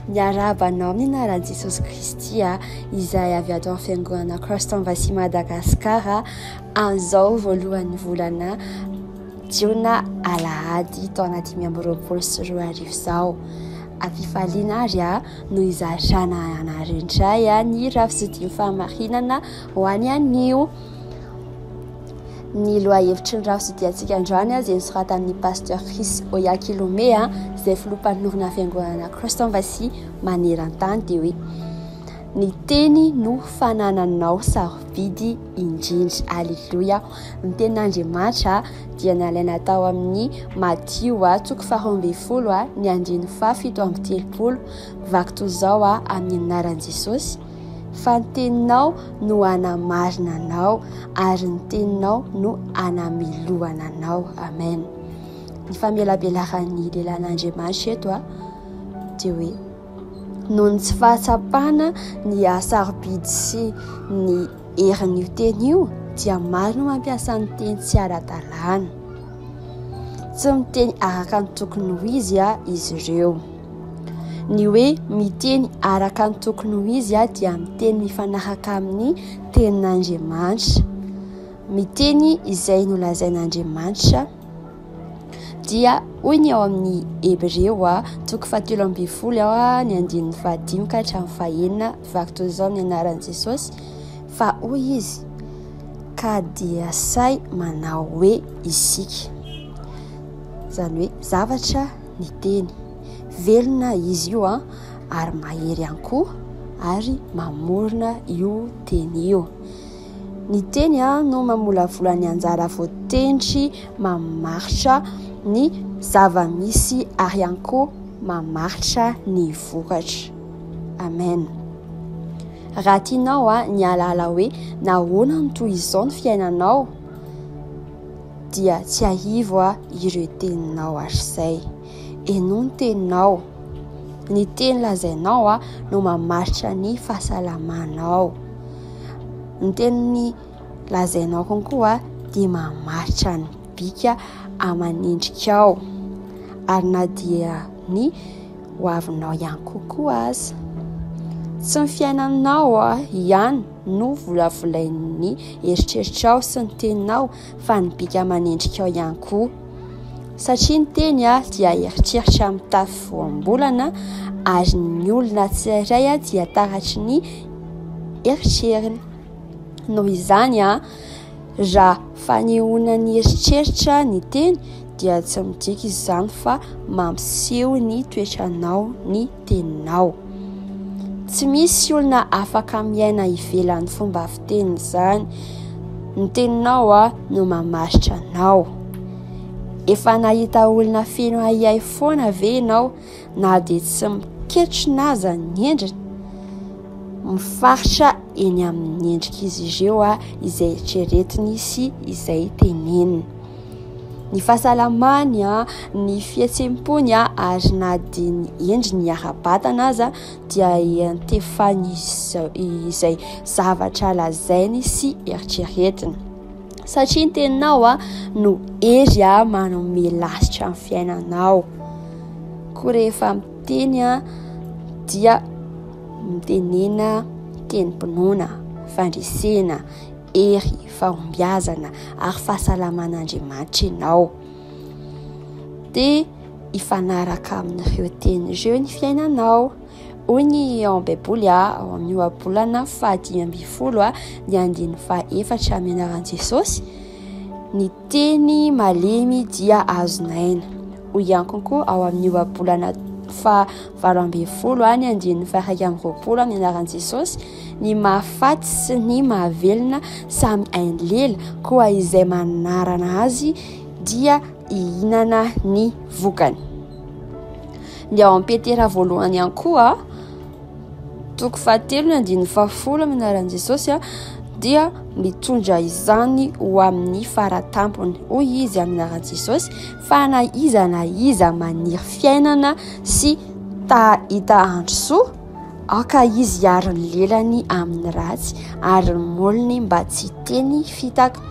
Miarabanao amin'ny anaran'i Jesosy Kristy izay avy ato amin'ny fiangonana Cross-Tombasy Madagasikara amin'izao voalohan'ny volana Jiona Alahady taona 2024 izao. Ampifaliana ary no izarana anareo indray ny rafitsadim famarinana ho any anio. Ny lohahevitry ny rafitsadia androany izay nosoratan'ny pasteur Chris Oyakilome izay filoham-panorona fiangonana Cross-Tombasy maneran-tany dia hoe ny teny no fanananao sarobidy indrindra. Alleluia. Ny tenin'Andriamanitra dia nalaina tao amin'ny Matthieu 12 ny 7:70 vaky toy izao amin'ny anaran'i Jesosy fa ny teninao no anamarina anao ary ny teninao no anamelohana anao. Amen. Ny famelabelaran'ny lelan'Andriamanitra eto dia hoe noho ny tsy fahatsapana ny sarobidy sy ny herin'io teny io dia maro no mampiasa ny teny tsy ara-dalàna, tsy miteny araka ny tokony ho izy izy ireo. Ny hoe miteny araka ny tokony ho izy dia miteny mifanaraka amin'ny tenin'Andriamanitra, miteny izay nolazain'Andriamanitra dia hoy ny ao amin'ny Hebreo 7:12 ny 15 ka hatramin'ny 4 vaky toy izao ny anaran'i Jesosy fa hoy izy ka dia say manao hoe isika, izany hoe zavatra ny teny velona izy io ary mahery ihany koa ary mamorona io teny io. Ny teny no mamolavola ny anjara voatenitry mamaritra ny zava-misy ary ihany koa mamaritra ny vokatra. Amen. Raha tianao ny ahalala hoe nahoana ny toy izao ny fiainanao dia tsy ahivo ireo teninao hatr'izay. Eno ny teninao, ny teny lazainao no mamaritra ny fahasalamanao. Ny teny lazainao konkoa dia mamaritra ny bika aman'endrikao ary na dia ny hoavinao ihany kokoa aza. Tsy ny fiainanao ihany no volavolain'ny eritreritrao sy ny teninao fa ny bika aman'endrikao ihany koa, satria ny teny dia eritreritra mitafy voambolana ary ny olona tsirairay dia taratry ny eritreriny. Noho izany raha fanehoana ny eritreritra ny teny dia tsy midika izany fa mampiseho ny toetranao ny teninao. Tsy misy olona afaka miaina ivelan'ny fomba fiteny izany. Ny teninao no mamaritra anao. Efa nahita olona feno ahiahy foana ve ianao na dia tsy miketrona aza ny endriny? Mifaritra eny amin'ny endrika izy ireo izay eritreretiny sy izay teneniny. Ny fahasalamany, ny fihetsem-pony ary na dia ny endriny ara-batana aza dia antefany izay zavatra lazainy sy eritreretiny, satria ny teninao no hery manome lasitra amin'ny fiainanao. Koa rehefa miteny dia mitenena tenim-pinoana, fandresena, hery, fahombiazana ary fahasalaman'Andriamanitra ianao. Dia hifanaraka amin'ireo teny ireo ny fiainanao. Hoy ny ao am-baiboly ao amin'ny ohabolana 5:12 ny 14 amin'ny anaran'i Jesosy ny teny malemy dia azonaina. Hoy ihany koa ao amin'ny ohabolana 7:20 ny 1:20 amin'ny anaran'i Jesosy ny mahafaty sy ny mahavelona samy hain'lela koa izay manarana azy dia hihinana ny vokany. Ny ao amin'ny Petera voalohany ihany koa 2:10 amin'ny anaran'i Jesosy dia mitondra izany ho amin'ny faratampony. Hoy izy amin'ny anaran'i Jesosy fa na iza maniry fiainana sy hita androsoa aka izy hiaro ny lelany amin'ny ratsy ary ny molony mba tsy teny fitaka.